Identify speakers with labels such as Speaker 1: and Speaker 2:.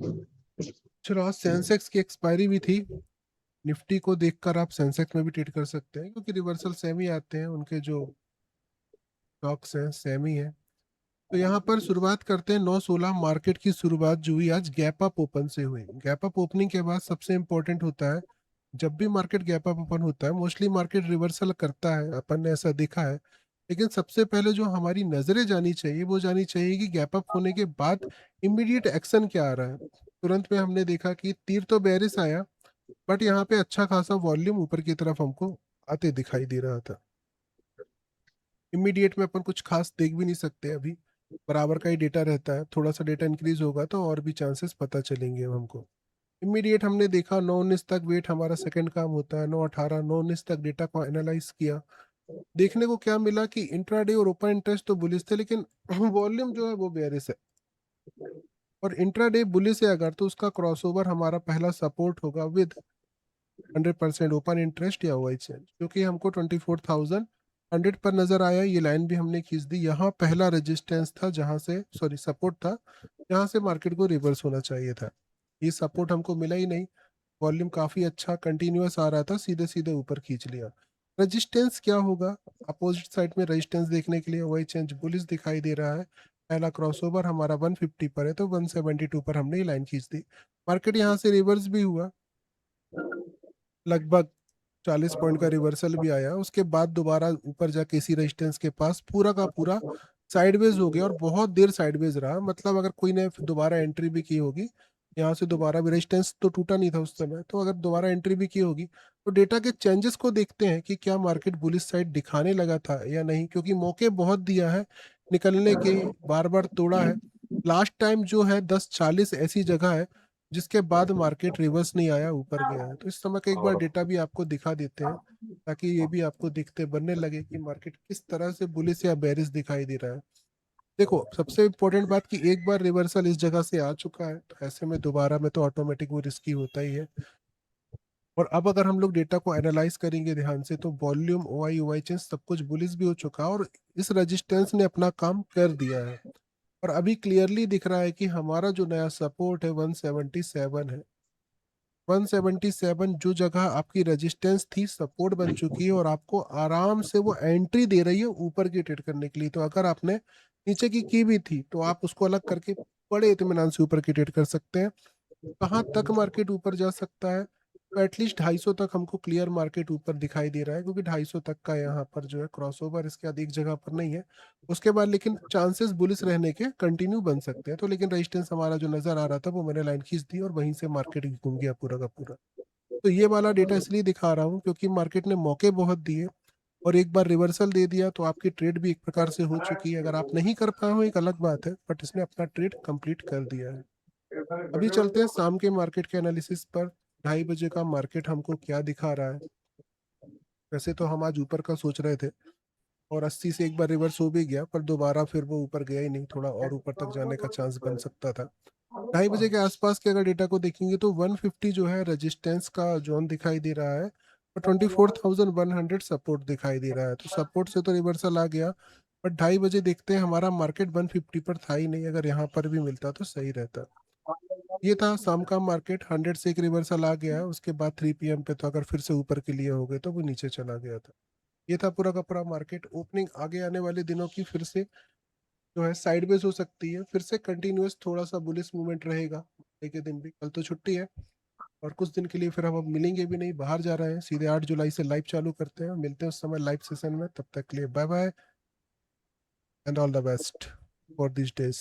Speaker 1: चलो, आज सेंसेक्स की एक्सपायरी भी थी। निफ्टी को देखकर आप सेंसेक्स में भी ट्रेड कर सकते हैं, क्योंकि रिवर्सल सेम ही आते हैं, उनके जो स्टॉक्स हैं सेम ही है। तो यहाँ पर शुरुआत करते हैं 9/16। मार्केट की शुरुआत जो हुई आज गैप अप ओपन से हुई। गैप अप ओपनिंग के बाद सबसे इंपॉर्टेंट होता है, जब भी मार्केट गैप अप ओपन होता है मोस्टली मार्केट रिवर्सल करता है, अपन ने ऐसा देखा है। लेकिन सबसे पहले जो हमारी नजरें जानी चाहिए वो जानी चाहिए कि गैप अप होने के बाद इमीडिएट एक्शन क्या आ रहा है। तुरंत में हमने देखा कि तीर तो बेरिस आया, बट यहाँ पे अच्छा खासा वॉल्यूम ऊपर की तरफ हमको आते दिखाई दे रहा था। इमीडिएट में अपन कुछ खास देख भी नहीं सकते अभी, बराबर का ही डेटा रहता है। थोड़ा सा डेटा इंक्रीज होगा तो और भी चांसेस पता चलेंगे अब हमको। इमीडिएट हमने देखा 9/19 तक वेट हमारा सेकंड काम होता है। 9/18 9/19 तक डेटा को एनालाइज किया। देखने को क्या मिला कि इंट्राडे और ओपन इंटरेस्ट तो बुलिश थे, लेकिन वॉल्यूम जो है वो बेरिश है। और इंट्राडे बुलिश है अगर, तो उसका क्रॉसओवर हमारा पहला सपोर्ट होगा विद 100% ओपन इंटरेस्ट या वाई चेंज, क्योंकि हमको 24,100 पर नजर आया। ये लाइन भी हमने खींच दी। यहाँ पहला रेजिस्टेंस था जहां से, सॉरी सपोर्ट था, जहां से मार्केट को रिवर्स होना चाहिए था। ये सपोर्ट हमको मिला ही नहीं। वॉल्यूम काफी अच्छा कंटिन्यूअस आ रहा था, सीधे सीधे ऊपर खींच लिया। रेजिस्टेंस क्या होगा अपोजिट साइड में? रेजिस्टेंस देखने के लिए वाई चेंज बुलिश दिखाई दे रहा है। पहला क्रॉसओवर हमारा 150 पर है, तो 172 पर हमने ये लाइन खींच दी। मार्केट यहाँ से रिवर्स भी हुआ, लगभग 40 पॉइंट का रिवर्सल भी आया। उसके बाद दोबारा ऊपर जाके इसी रेजिस्टेंस के पास पूरा का पूरा साइडवेज हो गया, और बहुत देर साइडवेज रहा। मतलब अगर कोई ने दोबारा एंट्री भी की होगी यहाँ से, दोबारा भी रेजिस्टेंस तो टूटा नहीं था उस समय, तो अगर दोबारा एंट्री भी की होगी तो डेटा के चेंजेस को देखते हैं कि क्या मार्केट बुलिश साइड दिखाने लगा था या नहीं, क्योंकि मौके बहुत दिया है निकलने के, बार बार तोड़ा है। लास्ट टाइम जो है 10:40 ऐसी जगह है जिसके बाद मार्केट रिवर्स नहीं आया, ऊपर गया है। तो इस समय का एक बार डेटा भी आपको दिखा देते हैं, ताकि ये भी आपको दिखते बनने लगे कि मार्केट किस तरह से बुलिश या बेरिश दिखाई दे रहा है। देखो, सबसे इम्पोर्टेंट बात कि एक बार रिवर्सल इस जगह से आ चुका है, तो ऐसे में दोबारा में तो ऑटोमेटिक वो रिस्की होता ही है। और अब अगर हम लोग डेटा को एनालाइज करेंगे ध्यान से, तो वॉल्यूम ओआई ओआई चेंज सब कुछ बुलिश भी हो चुका है, और इस रेजिस्टेंस ने अपना काम कर दिया है। और अभी क्लियरली दिख रहा है कि हमारा जो नया सपोर्ट है 177 है। 177 जो जगह आपकी रेजिस्टेंस थी सपोर्ट बन चुकी है, और आपको आराम से वो एंट्री दे रही है ऊपर की ट्रेड करने के लिए। तो अगर आपने नीचे की भी थी तो आप उसको अलग करके बड़े इत्मीनान से ऊपर की ट्रेड कर सकते हैं। कहाँ तक मार्केट ऊपर जा सकता है? तो एटलीस्ट 250 तक हमको क्लियर मार्केट ऊपर दिखाई दे रहा है, क्योंकि 250 तक का यहाँ पर जो है क्रॉसओवर, इसके अधिक जगह पर नहीं है। उसके बाद लेकिन चांसेस बुलिश रहने के कंटिन्यू बन सकते हैं। तो लेकिन रेजिस्टेंस हमारा जो नजर आ रहा था वो मैंने लाइन खींच दी, और वहीं से मार्केट घूम गया पूरा का पूरा। तो ये वाला डेटा इसलिए दिखा रहा हूँ क्योंकि मार्केट ने मौके बहुत दिए, और एक बार रिवर्सल दे दिया तो आपकी ट्रेड भी एक प्रकार से हो चुकी है। अगर आप नहीं कर पाए हो एक अलग बात है, बट इसने अपना ट्रेड कंप्लीट कर दिया है। अभी चलते हैं शाम के मार्केट के एनालिसिस पर। 2:30 बजे का मार्केट हमको क्या दिखा रहा है? वैसे तो हम आज ऊपर का सोच रहे थे, और 80 से एक बार रिवर्स हो भी गया, पर दोबारा फिर वो ऊपर गया ही नहीं, थोड़ा और ऊपर तक जाने का चांस बन सकता था। 2:30 बजे के आसपास के अगर डेटा को देखेंगे तो 150 जो है रेजिस्टेंस का जोन दिखाई दे रहा है, और 24,100 सपोर्ट दिखाई दे रहा है। तो सपोर्ट से तो रिवर्सल आ गया, बट 2:30 बजे देखते हैं हमारा मार्केट 150 पर था ही नहीं। अगर यहाँ पर भी मिलता तो सही रहता। ये था शाम का मार्केट। 100 से एक रिवर्सल आ गया है, उसके बाद 3 PM पे तो अगर फिर से ऊपर के लिए हो गए तो वो नीचे चला गया था। ये था पूरा का पूरा मार्केट ओपनिंग। आगे आने वाले दिनों की फिर से जो है साइडवेज हो सकती है, फिर से कंटिन्यूअस थोड़ा सा बुलिश मूवमेंट रहेगा। एक के दिन भी, कल तो छुट्टी है, और कुछ दिन के लिए फिर हम अब मिलेंगे भी नहीं, बाहर जा रहे हैं। सीधे 8 जुलाई से लाइव चालू करते हैं, मिलते हैं उस समय लाइव सेशन में। तब तक के लिए bye bye and all the best for this days.